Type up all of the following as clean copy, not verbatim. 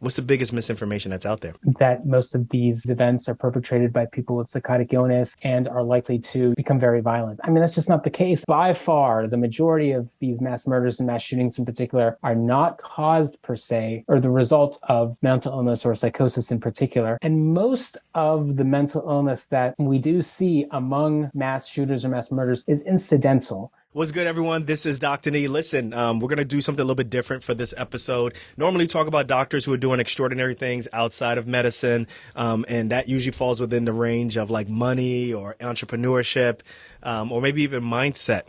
What's the biggest misinformation that's out there? That most of these events are perpetrated by people with psychotic illness and are likely to become very violent. I mean, that's just not the case. By far, the majority of these mass murders and mass shootings in particular are not caused per se or the result of mental illness or psychosis in particular. And most of the mental illness that we do see among mass shooters or mass murders is incidental. What's good, everyone? This is Dr. Nee. Listen, we're going to do something a little bit different for this episode. Normally, we talk about doctors who are doing extraordinary things outside of medicine, and that usually falls within the range of like money or entrepreneurship, or maybe even mindset.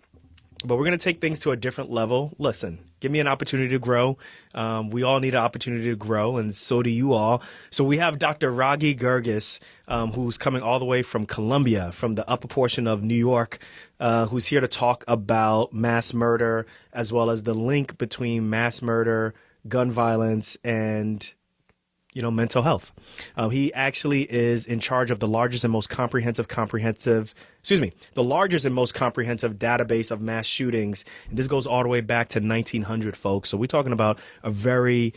But we're going to take things to a different level. Listen, give me an opportunity to grow. We all need an opportunity to grow, and so do you all. So we have Dr. Ragi Girgis, who's coming all the way from Colombia, from the upper portion of New York, who's here to talk about mass murder, as well as the link between mass murder, gun violence, and mental health. He actually is in charge of the largest and most comprehensive database of mass shootings. And this goes all the way back to 1900, folks. So we're talking about a very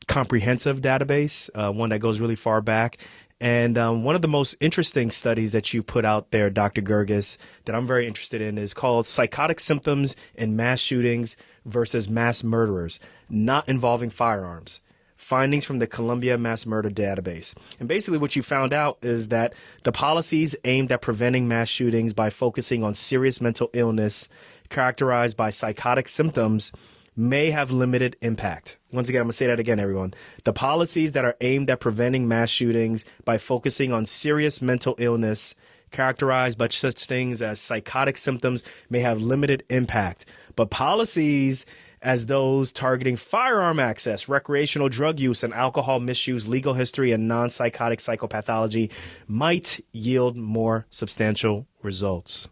comprehensive database, one that goes really far back. And one of the most interesting studies that you put out there, Dr. Girgis, that I'm very interested in is called Psychotic Symptoms in Mass Shootings versus Mass Murderers, Not Involving Firearms. Findings from the Columbia Mass Murder Database. And basically what you found out is that the policies aimed at preventing mass shootings by focusing on serious mental illness characterized by psychotic symptoms may have limited impact. Once again, I'm going to say that again, everyone. The policies that are aimed at preventing mass shootings by focusing on serious mental illness characterized by such things as psychotic symptoms may have limited impact. But policies as those targeting firearm access, recreational drug use, and alcohol misuse, legal history, and non-psychotic psychopathology might yield more substantial results.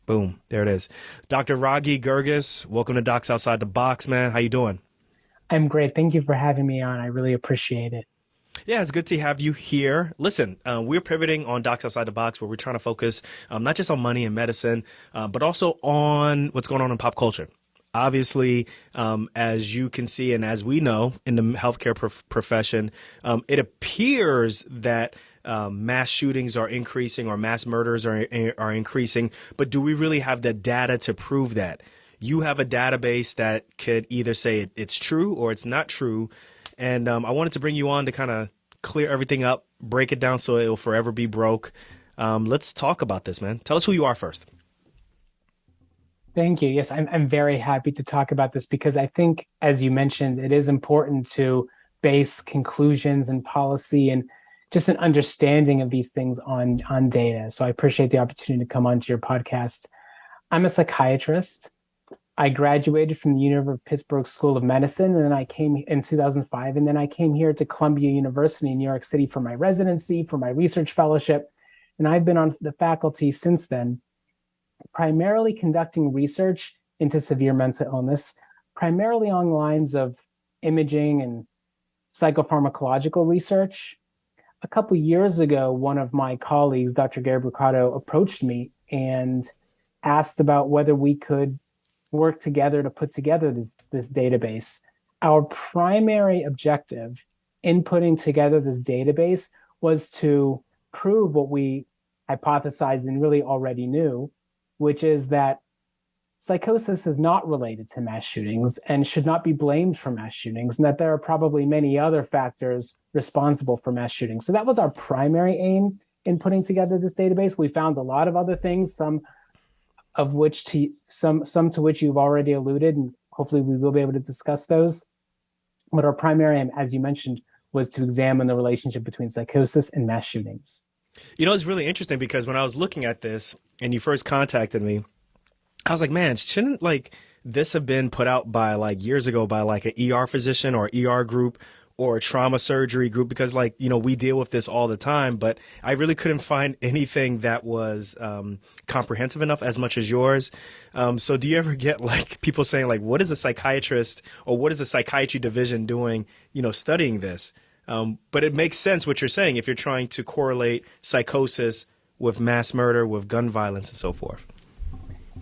Boom. There it is. Dr. Ragi Girgis, welcome to Docs Outside the Box, man. How you doing? I'm great. Thank you for having me on. I really appreciate it. Yeah, it's good to have you here. Listen, we're pivoting on Docs Outside the Box, where we're trying to focus not just on money and medicine, but also on what's going on in pop culture. Obviously, as you can see, and as we know in the healthcare profession, it appears that mass shootings are increasing or mass murders are increasing. But do we really have the data to prove that? You have a database that could either say it's true or it's not true. And I wanted to bring you on to kind of clear everything up, break it down so it will forever be broke. Let's talk about this, man. Tell us who you are first. Thank you. Yes, I'm very happy to talk about this because I think, as you mentioned, it is important to base conclusions and policy and just an understanding of these things on data. So I appreciate the opportunity to come onto your podcast. I'm a psychiatrist. I graduated from the University of Pittsburgh School of Medicine, and then I came in 2005, and then I came here to Columbia University in New York City for my residency, for my research fellowship, and I've been on the faculty since then, primarily conducting research into severe mental illness, primarily on lines of imaging and psychopharmacological research. A couple of years ago, one of my colleagues, Dr. Gary Bricado, approached me and asked about whether we could work together to put together this database. Our primary objective in putting together this database was to prove what we hypothesized and really already knew, which is that psychosis is not related to mass shootings and should not be blamed for mass shootings, and that there are probably many other factors responsible for mass shootings. So that was our primary aim in putting together this database. We found a lot of other things, some to which you've already alluded, and hopefully we will be able to discuss those. But our primary aim, as you mentioned, was to examine the relationship between psychosis and mass shootings. You know, it's really interesting because when I was looking at this and you first contacted me, I was like, man, shouldn't this have been put out by years ago by an ER physician or ER group or a trauma surgery group? Because we deal with this all the time, but I really couldn't find anything that was comprehensive enough as much as yours. So do you ever get people saying what is a psychiatrist or what is the psychiatry division doing, studying this? But it makes sense what you're saying if you're trying to correlate psychosis with mass murder, with gun violence and so forth.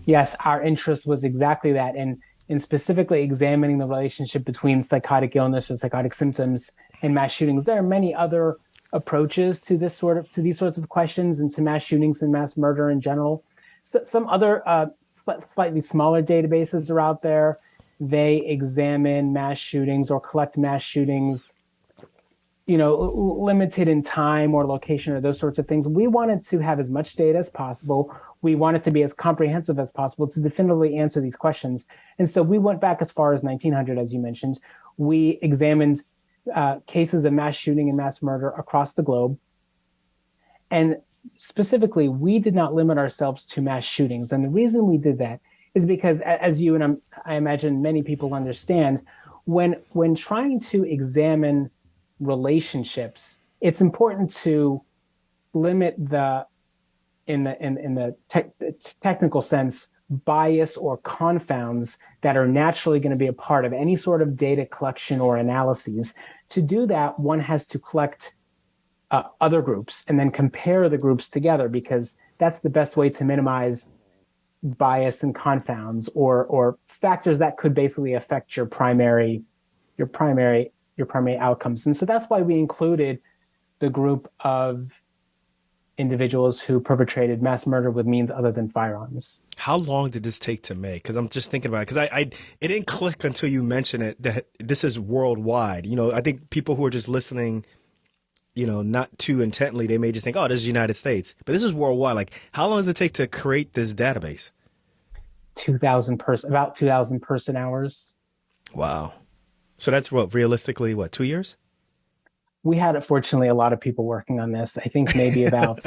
Yes, our interest was exactly that. And in specifically examining the relationship between psychotic illness or psychotic symptoms and mass shootings. There are many other approaches to these sorts of questions and to mass shootings and mass murder in general. So, some other slightly smaller databases are out there. They examine mass shootings or collect mass shootings, limited in time or location or those sorts of things. We wanted to have as much data as possible. We wanted to be as comprehensive as possible to definitively answer these questions. And so we went back as far as 1900, as you mentioned. We examined cases of mass shooting and mass murder across the globe. And specifically, we did not limit ourselves to mass shootings. And the reason we did that is because, as you and I imagine many people understand, when trying to examine relationships, it's important to limit in the technical sense, bias or confounds that are naturally going to be a part of any sort of data collection or analyses. To do that, one has to collect other groups and then compare the groups together, because that's the best way to minimize bias and confounds or factors that could basically affect your primary outcomes. And so that's why we included the group of individuals who perpetrated mass murder with means other than firearms. How long did this take to make? Because I'm just thinking about it. Because it didn't click until you mentioned it that this is worldwide. I think people who are just listening, not too intently, they may just think, oh, this is the United States. But this is worldwide. Like, how long does it take to create this database? About 2,000 person hours. Wow. So that's realistically, 2 years? We had, fortunately, a lot of people working on this. I think maybe about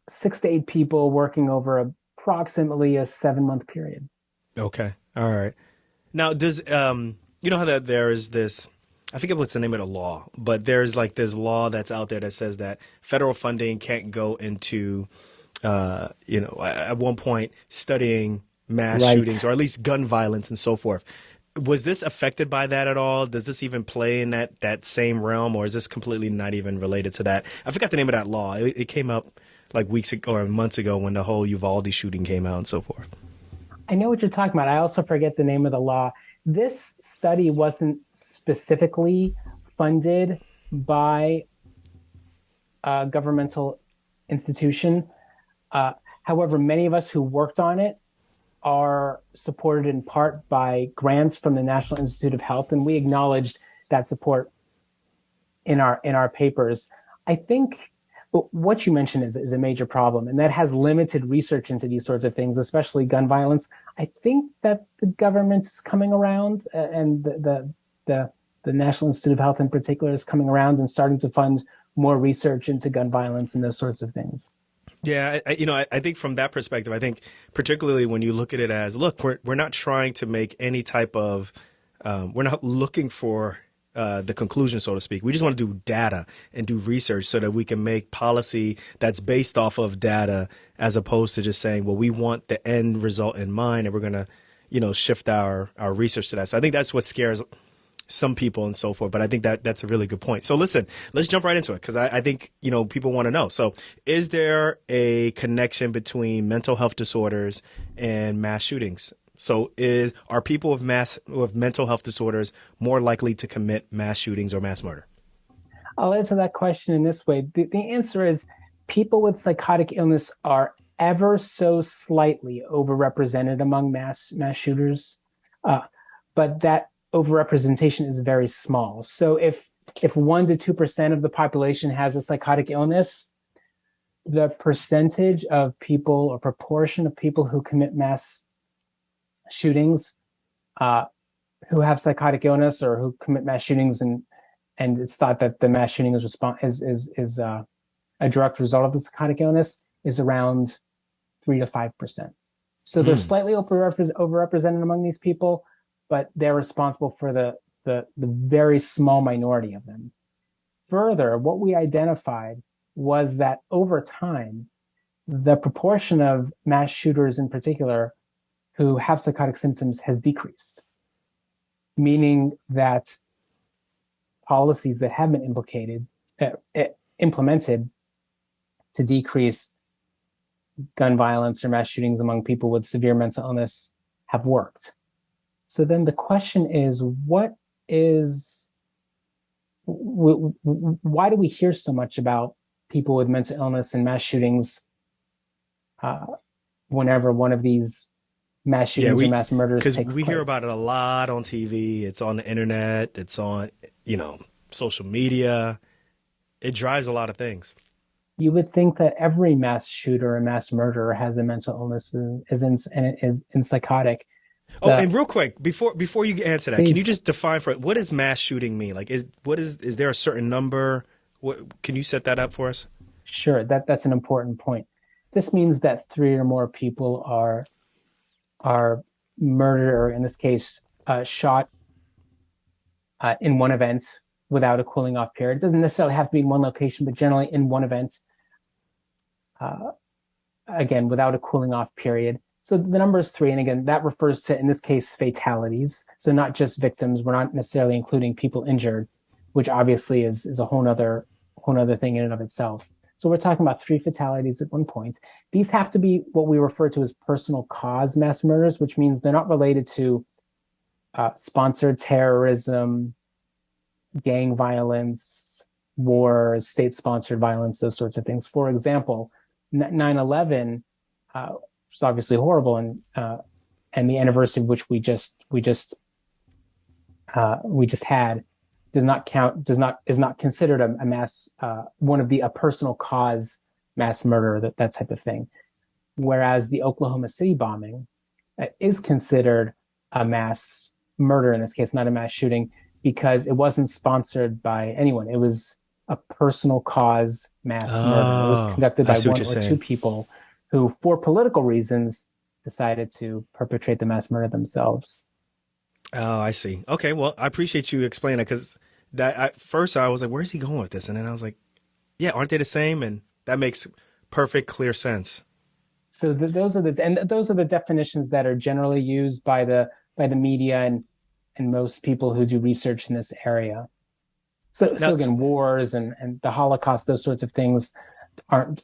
6 to 8 people working over approximately a 7-month period. Okay. All right. Now, does how that there is this, I forget what's the name of the law, but there's like this law that's out there that says that federal funding can't go into, at one point studying mass shootings or at least gun violence and so forth. Was this affected by that at all? Does this even play in that same realm, or is this completely not even related to that? I forgot the name of that law. It came up like weeks ago or months ago when the whole Uvalde shooting came out and so forth. I know what you're talking about. I also forget the name of the law. This study wasn't specifically funded by a governmental institution. However, many of us who worked on it are supported in part by grants from the National Institute of Health, and we acknowledged that support in our papers. I think what you mentioned is a major problem, and that has limited research into these sorts of things, especially gun violence. I think that the government is coming around, and the National Institute of Health in particular is coming around and starting to fund more research into gun violence and those sorts of things. Yeah, I think from that perspective, I think particularly when you look at it as, look, we're not trying to make any type of, we're not looking for the conclusion, so to speak. We just want to do data and do research so that we can make policy that's based off of data, as opposed to just saying, well, we want the end result in mind and we're going to, shift our research to that. So I think that's what scares some people and so forth. But I think that's a really good point. So listen, let's jump right into it, because I think, people want to know. So is there a connection between mental health disorders and mass shootings? So are people with mental health disorders more likely to commit mass shootings or mass murder? I'll answer that question in this way. The answer is people with psychotic illness are ever so slightly overrepresented among mass shooters, but that overrepresentation is very small. So if 1 to 2% of the population has a psychotic illness, the percentage of people or proportion of people who commit mass shootings who have psychotic illness or who commit mass shootings, and it's thought that the mass shooting is a direct result of the psychotic illness, is around 3 to 5%. So they're slightly overrepresented among these people, but they're responsible for the very small minority of them. Further, what we identified was that over time, the proportion of mass shooters in particular who have psychotic symptoms has decreased, meaning that policies that have been implemented to decrease gun violence or mass shootings among people with severe mental illness have worked. So then the question is, is why do we hear so much about people with mental illness and mass shootings uh, whenever one of these mass Yeah, shootings or we mass murders because takes we hear about place? it a lot on TV. It's on the internet. It's on social media. It drives a lot of things. You would think that every mass shooter and mass murderer has a mental illness and is in psychotic. Oh, The and real quick, before you answer that, can you Please, just define for what does mass shooting mean? Like, is there a certain number? What can you set that up for us? sure, that's an important point. This means that three or more people are murdered, or in this case, shot in one event without a cooling off period. It doesn't necessarily have to be in one location, but generally in one event, uh, again, without a cooling off period. So the number is three. And again, that refers to, in this case, fatalities. So not just victims. We're not necessarily including people injured, which obviously is a whole nother thing in and of itself. So we're talking about three fatalities at one point. These have to be what we refer to as personal cause mass murders, which means they're not related to sponsored terrorism, gang violence, wars, state sponsored violence, those sorts of things. For example, 9/11 was obviously horrible, and the anniversary of which we just had does not considered a mass one of the a personal cause mass murder, that type of thing. Whereas the Oklahoma City bombing is considered a mass murder in this case, not a mass shooting, because it wasn't sponsored by anyone. It was a personal cause mass murder. It was Oh, conducted I by see what one you're or two saying. people who, for political reasons, decided to perpetrate the mass murder themselves. Oh, I see. Okay, well, I appreciate you explaining it because that at first I was like, "Where's he going with this?" And then I was like, "Yeah, aren't they the same?" And that makes perfect, clear sense. So those are the definitions that are generally used by the media and most people who do research in this area. So Now, again, wars and the Holocaust, those sorts of things aren't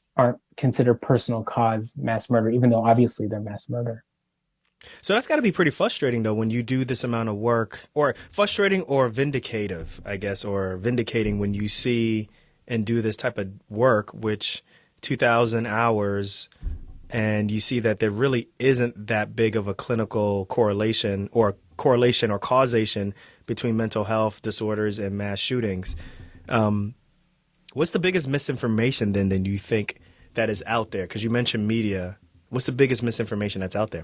considered personal cause mass murder, even though obviously they're mass murder. so that's got to be pretty frustrating though when you do this amount of work, or frustrating or vindicative, I guess, or vindicating when you see and do this type of work, which 2,000 hours, and you see that there really isn't that big of a clinical correlation or causation between mental health disorders and mass shootings. Um, what's the biggest misinformation then you think that is out there? Because you mentioned media. What's the biggest misinformation that's out there?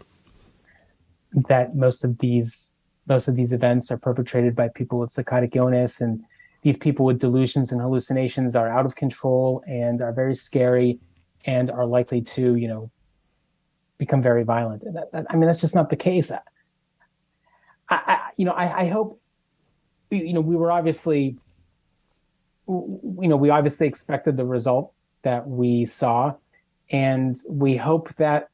That most of these events are perpetrated by people with psychotic illness, and these people with delusions and hallucinations are out of control and are very scary and are likely to, become very violent. I mean, that's just not the case. I hope, we were obviously, we obviously expected the result that we saw, and we hope that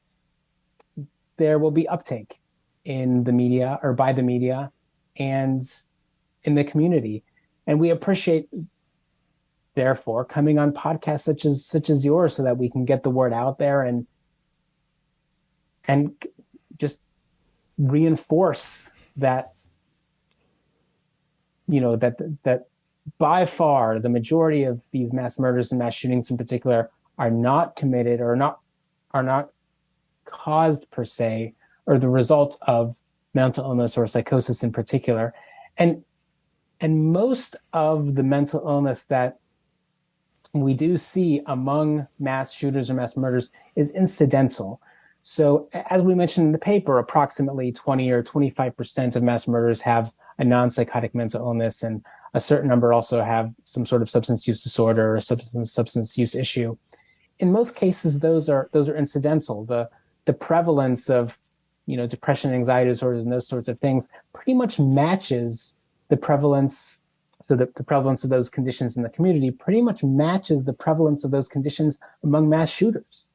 there will be uptake in the media or by the media and in the community. And we appreciate, therefore, coming on podcasts such as yours so that we can get the word out there and just reinforce that, that by far the majority of these mass murders and mass shootings in particular are not committed or are not caused per se or the result of mental illness or psychosis in particular. And most of the mental illness that we do see among mass shooters or mass murders is incidental. So, as we mentioned in the paper, approximately 20 or 25% of mass murders have a non-psychotic mental illness, and a certain number also have some sort of substance use disorder or substance use issue. In most cases, those are incidental. The prevalence of depression and anxiety disorders and those sorts of things pretty much matches the prevalence. So the prevalence of those conditions in the community pretty much matches the prevalence of those conditions among mass shooters.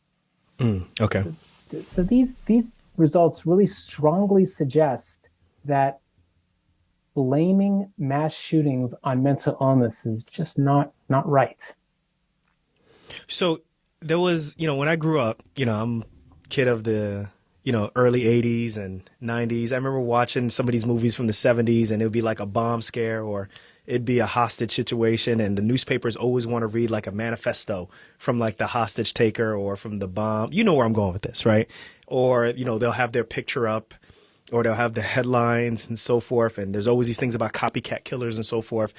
Okay. So these results really strongly suggest that blaming mass shootings on mental illness is just not right. So there was, when I grew up, I'm a kid of the, early 80s and 90s. I remember watching some of these movies from the 70s, and it would be like a bomb scare, or it'd be a hostage situation, and the newspapers always want to read like a manifesto from like the hostage taker or from the bomb. You know where I'm going with this, right? Or, they'll have their picture up, or they'll have the headlines and so forth. And there's always these things about copycat killers and so forth.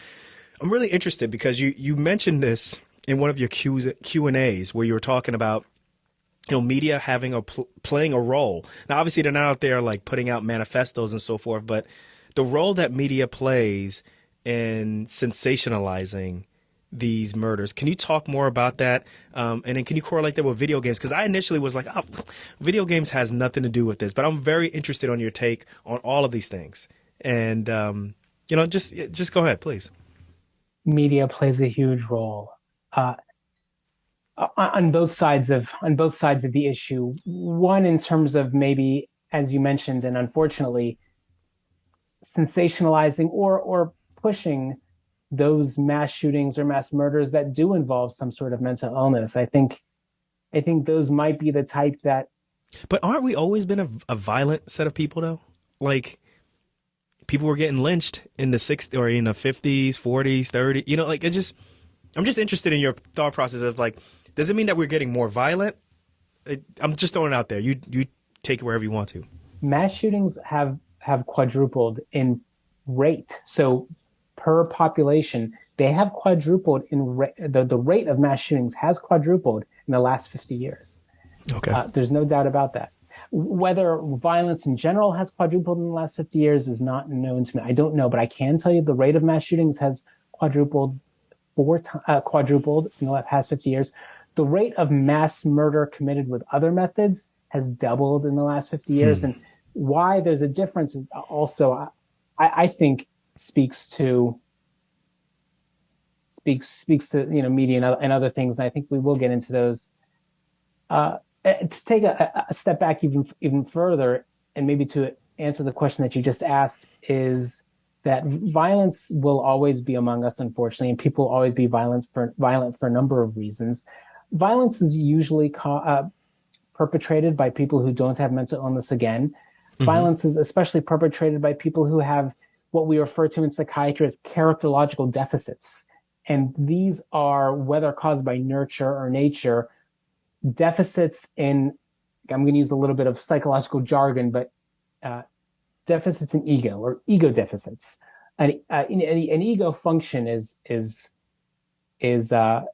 I'm really interested because you mentioned this in one of your Q&As where you were talking about, media having playing a role. Now, obviously, they're not out there like putting out manifestos and so forth, but the role that media plays in sensationalizing these murders. Can you talk more about that? And then can you correlate that with video games? Because I initially was like, oh, video games has nothing to do with this, but I'm very interested on your take on all of these things. And, just go ahead, please. Media plays a huge role on both sides of the issue. One, in terms of maybe, as you mentioned, and unfortunately, sensationalizing or pushing those mass shootings or mass murders that do involve some sort of mental illness. I think those might be the type that. But aren't we always been a violent set of people though? Like, people were getting lynched in the 60s or in the 50s, 40s, 30s. I'm just interested in your thought process of like, does it mean that we're getting more violent? I'm just throwing it out there. You take it wherever you want to. Mass shootings have quadrupled in rate. So per population, they have quadrupled in the rate of mass shootings has quadrupled in the last 50 years. Okay. There's no doubt about that. Whether violence in general has quadrupled in the last 50 years is not known to me. I don't know, but I can tell you the rate of mass shootings has quadrupled in the past 50 years. The rate of mass murder committed with other methods has doubled in the last 50 years. And why there's a difference is also, I think, speaks to media and other things. And I think we will get into those. To take a step back even further, and maybe to answer the question that you just asked, is that violence will always be among us, unfortunately, and people will always be violent for a number of reasons. Violence is usually perpetrated by people who don't have mental illness again. Mm-hmm. Violence is especially perpetrated by people who have what we refer to in psychiatry as characterological deficits. And these are, whether caused by nurture or nature, deficits in, I'm going to use a little bit of psychological jargon, but deficits in ego or ego deficits. An ego function is a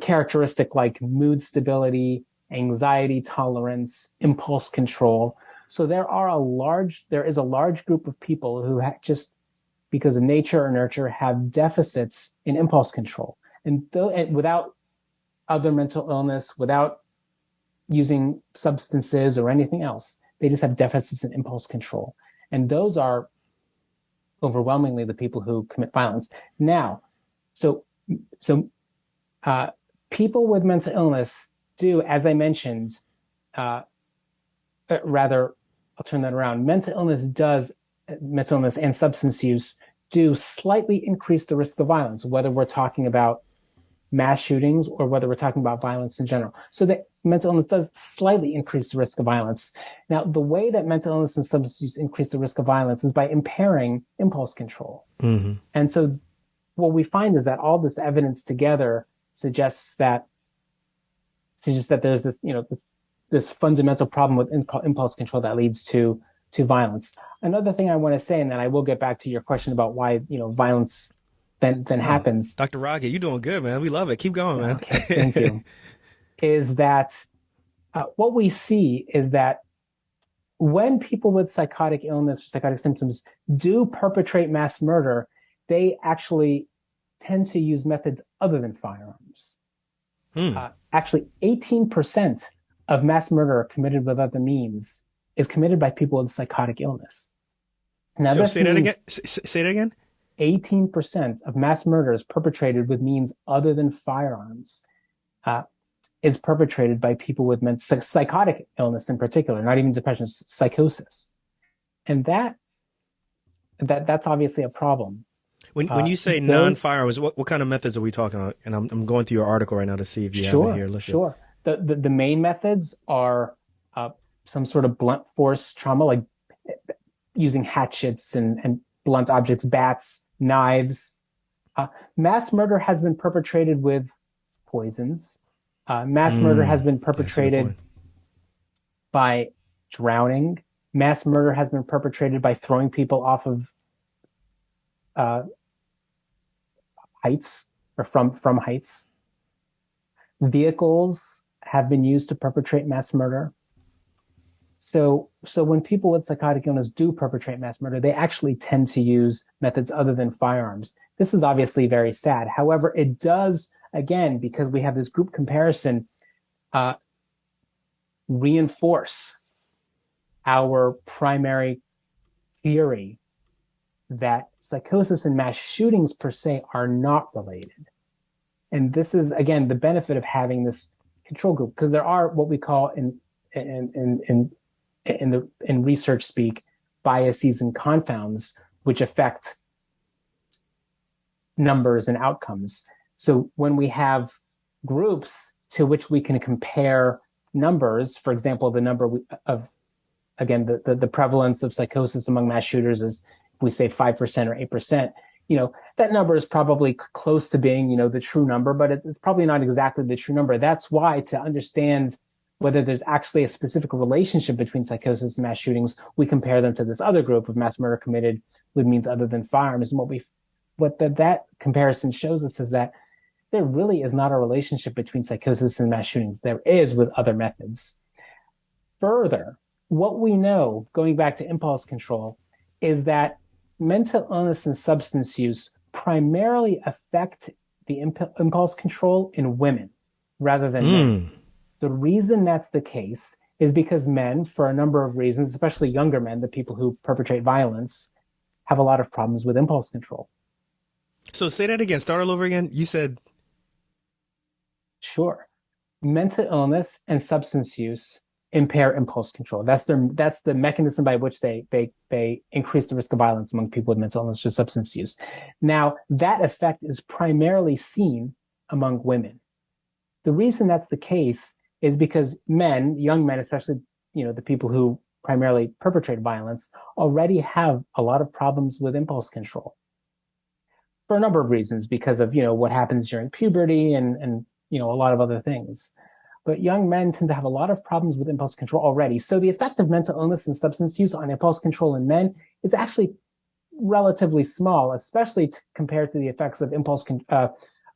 characteristic like mood stability, anxiety tolerance, impulse control. So there is a large group of people who just because of nature or nurture have deficits in impulse control, and without other mental illness, without using substances or anything else, they just have deficits in impulse control, and those are overwhelmingly the people who commit violence. Now, people with mental illness do, as I mentioned, rather, I'll turn that around. Mental illness and substance use do slightly increase the risk of violence, whether we're talking about mass shootings or whether we're talking about violence in general. So that mental illness does slightly increase the risk of violence. Now, the way that mental illness and substance use increase the risk of violence is by impairing impulse control. Mm-hmm. And so what we find is that all this evidence together suggests that there's this fundamental problem with impulse control that leads to violence. Another thing I want to say, and then I will get back to your question about why violence then happens. Dr. Ragi, you're doing good, man. We love it. Keep going, man. Okay, thank you. Is that what we see is that when people with psychotic illness or psychotic symptoms do perpetrate mass murder, they actually tend to use methods other than firearms. Actually, 18% of mass murder committed with other means is committed by people with psychotic illness. Now, so say that again. Say that again. 18% of mass murders perpetrated with means other than firearms is perpetrated by people with psychotic illness in particular, not even depression, psychosis. And that's obviously a problem. When you say Those non-firearms, what kind of methods are we talking about? And I'm going through your article right now to see if you have it Sure, here listed. sure. The main methods are uh, some sort of blunt force trauma, like using hatchets and blunt objects, bats, knives. Uh, Mass murder has been perpetrated with poisons. Mass murder has been That's a good perpetrated point. by drowning. Mass murder has been perpetrated by throwing people off of uh, heights or from heights. Vehicles have been used to perpetrate mass murder. So when people with psychotic illness do perpetrate mass murder, they actually tend to use methods other than firearms. This is obviously very sad. However, it does, again, because we have this group comparison, uh, reinforce our primary theory that psychosis and mass shootings per se are not related. And this is, again, the benefit of having this control group, because there are what we call in research speak biases and confounds which affect numbers and outcomes. So when we have groups to which we can compare numbers, for example, the number of, again, the prevalence of psychosis among mass shooters is, if we say 5% or 8%, that number is probably close to being, the true number, but it's probably not exactly the true number. That's why, to understand whether there's actually a specific relationship between psychosis and mass shootings, we compare them to this other group of mass murder committed with means other than firearms. And that comparison shows us is that there really is not a relationship between psychosis and mass shootings. There is with other methods. Further, what we know, going back to impulse control, is that mental illness and substance use primarily affect the impulse control in women rather than men. The reason that's the case is because men, for a number of reasons, especially younger men, the people who perpetrate violence, have a lot of problems with impulse control. So say that again. Start all over again. You said. Sure. Mental illness and substance use impair impulse control. That's the mechanism by which they increase the risk of violence among people with mental illness or substance use. Now, that effect is primarily seen among women. The reason that's the case is because men, young men, especially, the people who primarily perpetrate violence, already have a lot of problems with impulse control for a number of reasons, because of, what happens during puberty and a lot of other things. But young men tend to have a lot of problems with impulse control already. So the effect of mental illness and substance use on impulse control in men is actually relatively small, especially compared to the effects of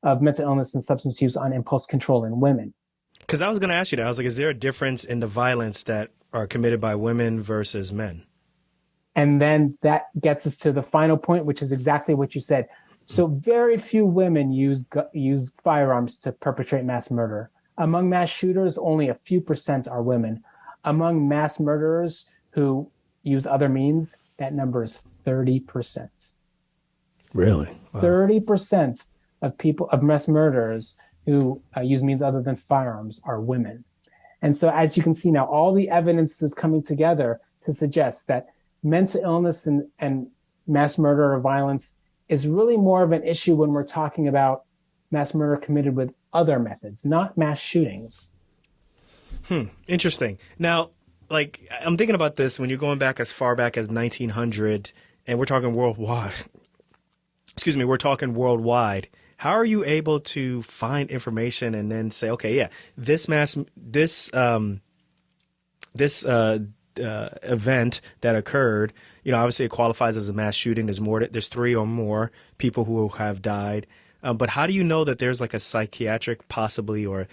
of mental illness and substance use on impulse control in women. Because I was going to ask you that. I was like, is there a difference in the violence that are committed by women versus men? And then that gets us to the final point, which is exactly what you said. So very few women use firearms to perpetrate mass murder. Among mass shooters, only a few percent are women. Among mass murderers who use other means, that number is 30%. Really? Wow. 30% of mass murderers who use means other than firearms are women. And so, as you can see now, all the evidence is coming together to suggest that mental illness and mass murder or violence is really more of an issue when we're talking about mass murder committed with other methods, not mass shootings. Interesting. Now, I'm thinking about this when you're going back as far back as 1900, and we're talking worldwide. Excuse me, we're talking worldwide. How are you able to find information and then say, okay, yeah, this event that occurred, obviously it qualifies as a mass shooting. There's 3 or more people who have died. But how do you know that there's like a psychiatric possibly or,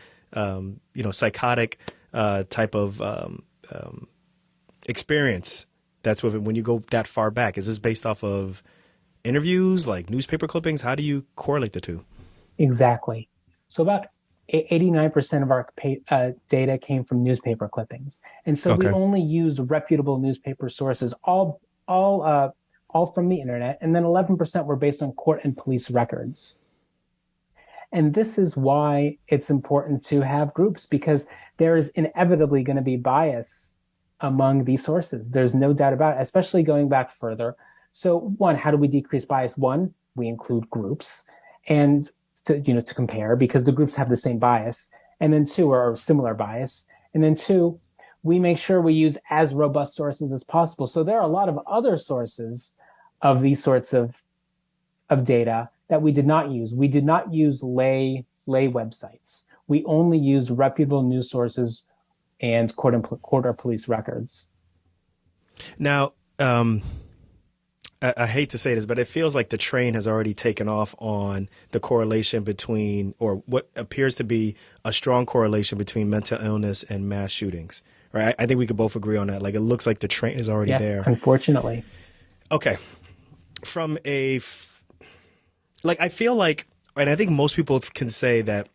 psychotic type of experience that's with it when you go that far back? Is this based off of interviews, like newspaper clippings? How do you correlate the two? Exactly. So about 89% of our data came from newspaper clippings. And so we only used reputable newspaper sources, all from the internet. And then 11% were based on court and police records. And this is why it's important to have groups, because there is inevitably going to be bias among these sources. There's no doubt about it, especially going back further. So one, how do we decrease bias? One, we include groups, and to compare, because the groups have the same bias, and then two, or similar bias, and then two, we make sure we use as robust sources as possible. So there are a lot of other sources of these sorts of data that we did not use. We did not use lay websites. We only used reputable news sources and court or police records. Now, I hate to say this, but it feels like the train has already taken off on the correlation between, or what appears to be a strong correlation between mental illness and mass shootings, right? I think we could both agree on that. Like, it looks like the train is already there. Yes, unfortunately. Okay. From I feel like, and I think most people can say that,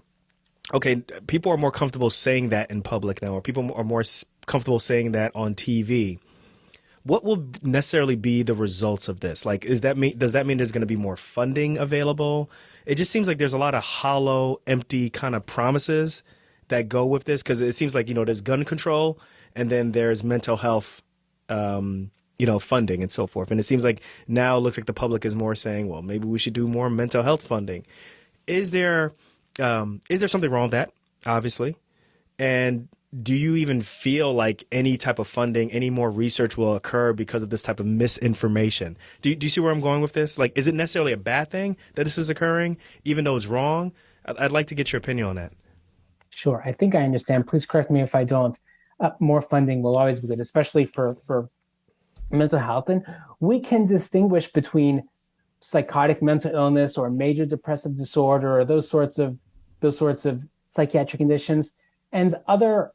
okay, people are more comfortable saying that in public now, or people are more comfortable saying that on TV. What will necessarily be the results of this? Like, does that mean there's going to be more funding available? It just seems like there's a lot of hollow, empty kind of promises that go with this, because it seems like, there's gun control and then there's mental health, funding and so forth. And it seems like now it looks like the public is more saying, well, maybe we should do more mental health funding. Is there something wrong with that? Obviously. And do you even feel like any type of funding, any more research will occur because of this type of misinformation? Do you see where I'm going with this? Like, is it necessarily a bad thing that this is occurring, even though it's wrong? I'd like to get your opinion on that. Sure. I think I understand. Please correct me if I don't. More funding will always be good, especially for mental health. And we can distinguish between psychotic mental illness or major depressive disorder, or those sorts of psychiatric conditions, and other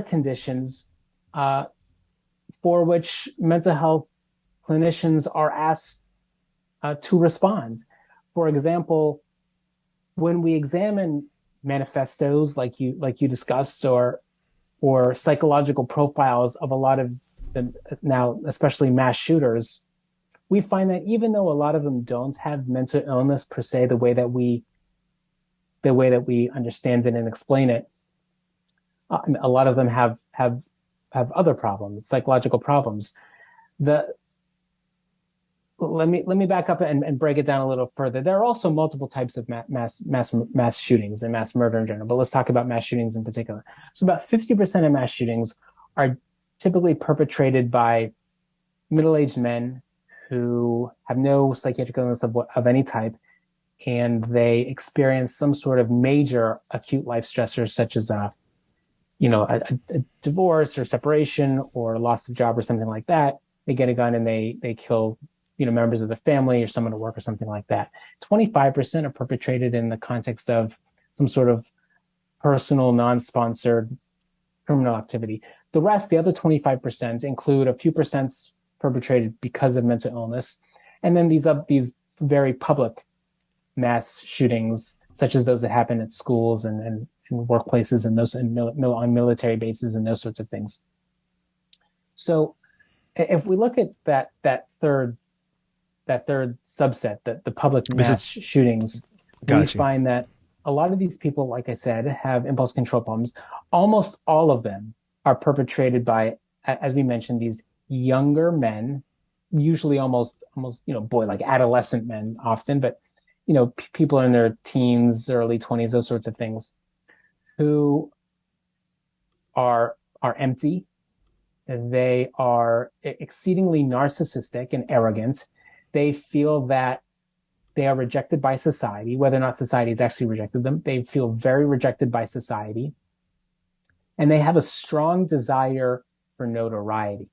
conditions for which mental health clinicians are asked to respond. For example, when we examine manifestos like you discussed, or psychological profiles of a lot of them, now especially mass shooters, we find that even though a lot of them don't have mental illness per se, the way that we understand it and explain it, a lot of them have other problems, psychological problems. Let me back up and break it down a little further. There are also multiple types of mass shootings and mass murder in general, but let's talk about mass shootings in particular. So about 50% of mass shootings are typically perpetrated by middle-aged men who have no psychiatric illness of any type, and they experience some sort of major acute life stressors, such as a divorce or separation or loss of job or something like that. They get a gun and they kill, members of the family or someone at work or something like that. 25% are perpetrated in the context of some sort of personal, non-sponsored criminal activity. The rest, the other 25%, include a few percents perpetrated because of mental illness, and then these very public mass shootings, such as those that happen at schools and workplaces and those on military bases and those sorts of things. So, if we look at that third subset, the public mass shootings, we find that a lot of these people, like I said, have impulse control problems. Almost all of them are perpetrated by, as we mentioned, these younger men, usually almost like adolescent men often, but people in their teens, early 20s, those sorts of things, who are empty. They are exceedingly narcissistic and arrogant. They feel that they are rejected by society, whether or not society has actually rejected them. They feel very rejected by society. And they have a strong desire for notoriety.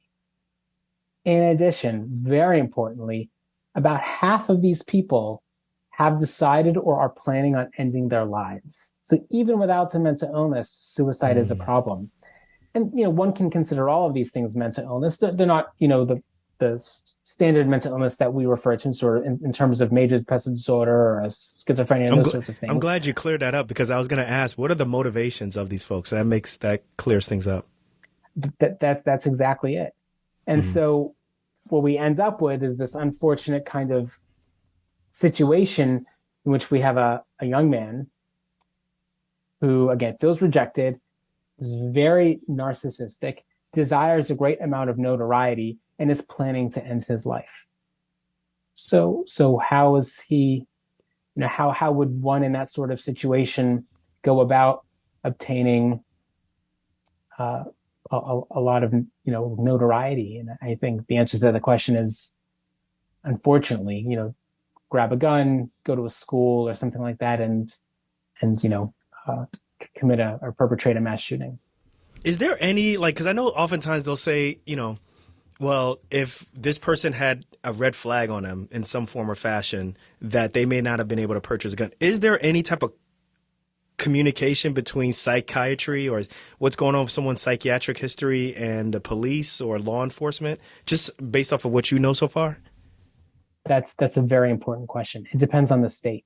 In addition, very importantly, about half of these people have decided or are planning on ending their lives. So even without a mental illness, suicide is a problem. And, one can consider all of these things mental illness. They're not, the standard mental illness that we refer to sort of in terms of major depressive disorder or schizophrenia and those sorts of things. I'm glad you cleared that up, because I was going to ask, what are the motivations of these folks? That clears things up. That's exactly it. And so what we end up with is this unfortunate kind of situation in which we have a young man who, again, feels rejected, is very narcissistic, desires a great amount of notoriety, and is planning to end his life. So how is he, how would one in that sort of situation go about obtaining uh, a lot of, notoriety? And I think the answer to the question is, unfortunately, grab a gun, go to a school or something like that, and commit or perpetrate a mass shooting. Is there any, like, because I know oftentimes they'll say, well, if this person had a red flag on them in some form or fashion, that they may not have been able to purchase a gun. Is there any type of communication between psychiatry or what's going on with someone's psychiatric history and the police or law enforcement, just based off of what you know so far? That's a very important question. It depends on the state.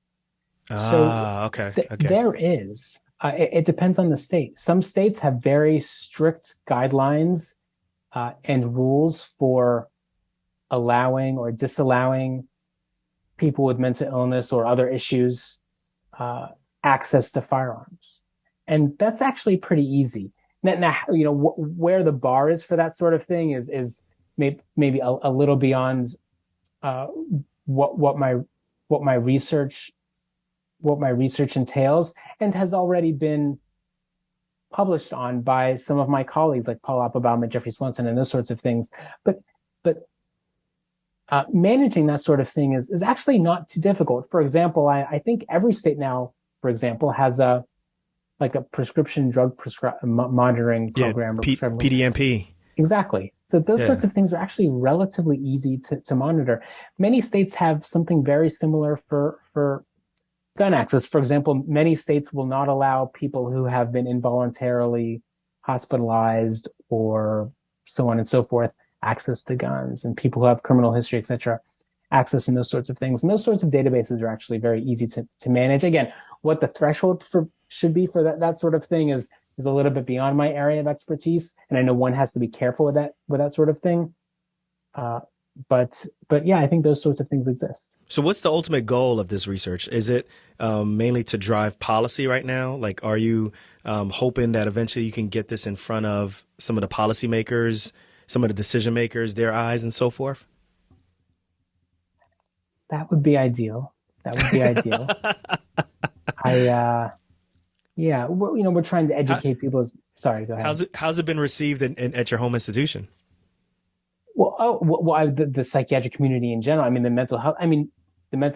Okay. There is. It depends on the state. Some states have very strict guidelines and rules for allowing or disallowing people with mental illness or other issues access to firearms, and that's actually pretty easy. Now, where the bar is for that sort of thing is maybe a little beyond what my research entails, and has already been published on by some of my colleagues like Paul Applebaum and Jeffrey Swanson and those sorts of things. But managing that sort of thing is actually not too difficult. For example, I think every state now, for example, has a prescription drug monitoring program. PDMP. Exactly. So those sorts of things are actually relatively easy to monitor. Many states have something very similar for gun access. For example, many states will not allow people who have been involuntarily hospitalized or so on and so forth access to guns, and people who have criminal history, etc., access and those sorts of things. And those sorts of databases are actually very easy to manage. Again, what the threshold should be for that sort of thing is a little bit beyond my area of expertise, and I know one has to be careful with that sort of thing. But yeah, I think those sorts of things exist. So what's the ultimate goal of this research? Is it mainly to drive policy right now? Like, are you hoping that eventually you can get this in front of some of the policymakers, some of the decision makers, their eyes and so forth? That would be ideal. We're trying to educate people. Sorry, go ahead. How's it been received at your home institution? The psychiatric community in general. The mental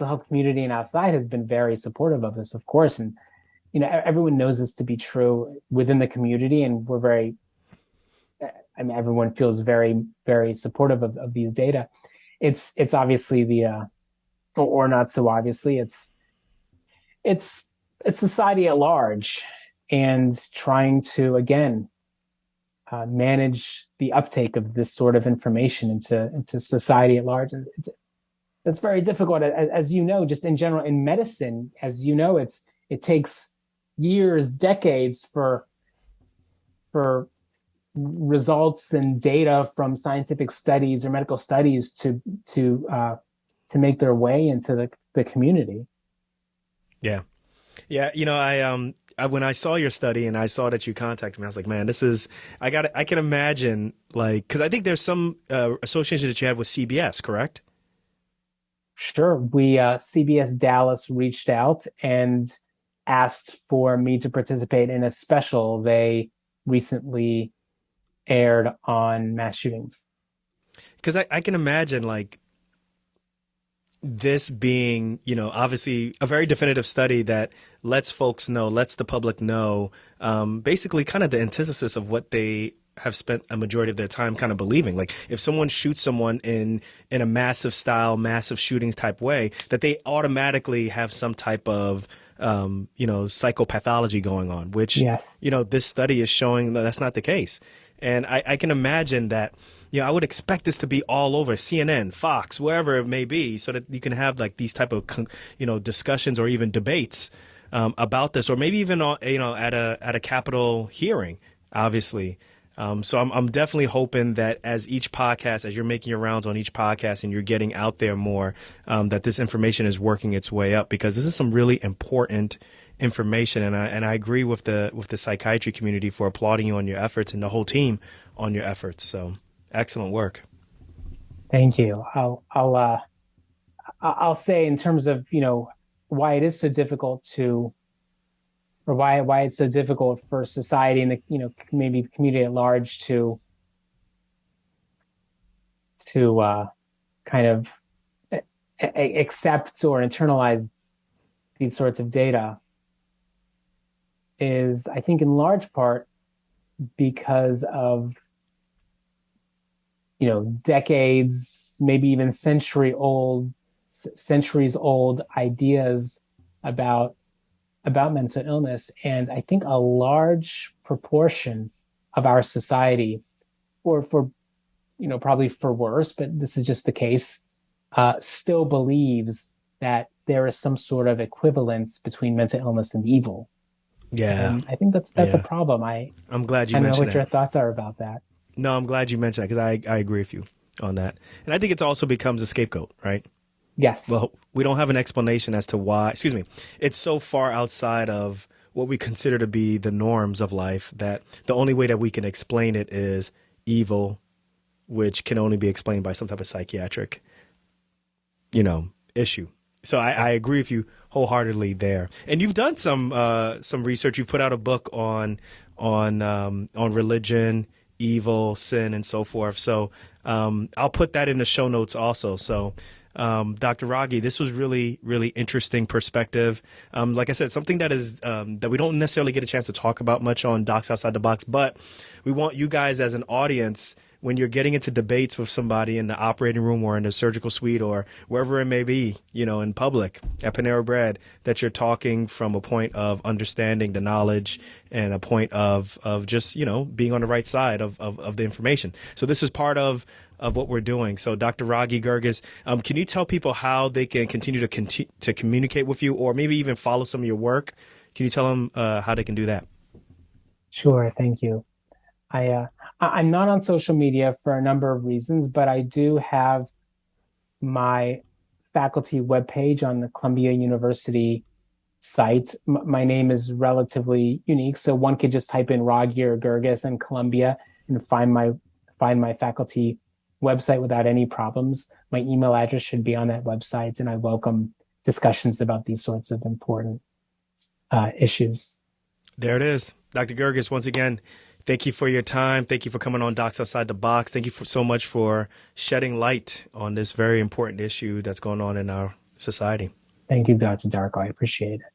health community and outside has been very supportive of this, of course. And, everyone knows this to be true within the community, and everyone feels very, very supportive of these data. It's obviously or not so obviously, it's society at large, and trying to, again, manage the uptake of this sort of information into society at large. And that's very difficult, as you know, just in general in medicine. As you know, it takes years, decades for results and data from scientific studies or medical studies to make their way into the community. Yeah. When I saw your study and I saw that you contacted me, I was like, man, I can imagine, like, because I think there's some association that you had with CBS, correct? Sure. CBS Dallas reached out and asked for me to participate in a special they recently aired on mass shootings. Because I can imagine, like, this being, obviously a very definitive study that lets the public know, basically kind of the antithesis of what they have spent a majority of their time kind of believing. Like, if someone shoots someone in a massive shootings type way, that they automatically have some type of, psychopathology going on, which, yes, this study is showing that that's not the case. And I can imagine that, I would expect this to be all over CNN, Fox, wherever it may be, so that you can have like these type of, discussions or even debates about this, or maybe even, at a Capitol hearing, obviously. So I'm definitely hoping that as you're making your rounds on each podcast and you're getting out there more, that this information is working its way up, because this is some really important information. And I agree with the psychiatry community for applauding you on your efforts, and the whole team on your efforts. So excellent work. Thank you. I'll say in terms of, why it is so difficult to, or why it's so difficult for society and the, maybe the community at large to kind of accept or internalize these sorts of data is, I think, in large part because of, decades, maybe even centuries old ideas about mental illness. And I think a large proportion of our society, or for, probably for worse, but this is just the case, still believes that there is some sort of equivalence between mental illness and evil. Yeah. And I think that's a Yeah. problem. I'm glad you I don't know mentioned what your that. thoughts are about that. No, I'm glad you mentioned that because I agree with you on that. And I think it also becomes a scapegoat, right? Yes. Well, we don't have an explanation as to why, excuse me, it's so far outside of what we consider to be the norms of life that the only way that we can explain it is evil, which can only be explained by some type of psychiatric, issue. So I Yes. agree with you wholeheartedly there. And you've done some research. You've put out a book on religion, evil, sin, and so forth. So I'll put that in the show notes also. So Dr. Ragi, this was really, really interesting perspective. Like I said, something that is that we don't necessarily get a chance to talk about much on Docs Outside the Box, but we want you guys as an audience, when you're getting into debates with somebody in the operating room or in the surgical suite or wherever it may be, in public at Panera Bread, that you're talking from a point of understanding the knowledge and a point of just, being on the right side of the information. So this is part of what we're doing. So Dr. Ragi Girgis, can you tell people how they can continue to communicate with you or maybe even follow some of your work? Can you tell them how they can do that? Sure. Thank you. I'm not on social media for a number of reasons, but I do have my faculty webpage on the Columbia University site. My name is relatively unique, so one could just type in Ragi or Girgis and Columbia and find my faculty website without any problems. My email address should be on that website, and I welcome discussions about these sorts of important issues. There it is. Dr. Girgis, once again, thank you for your time. Thank you for coming on Docs Outside the Box. Thank you so much for shedding light on this very important issue that's going on in our society. Thank you, Dr. Darko. I appreciate it.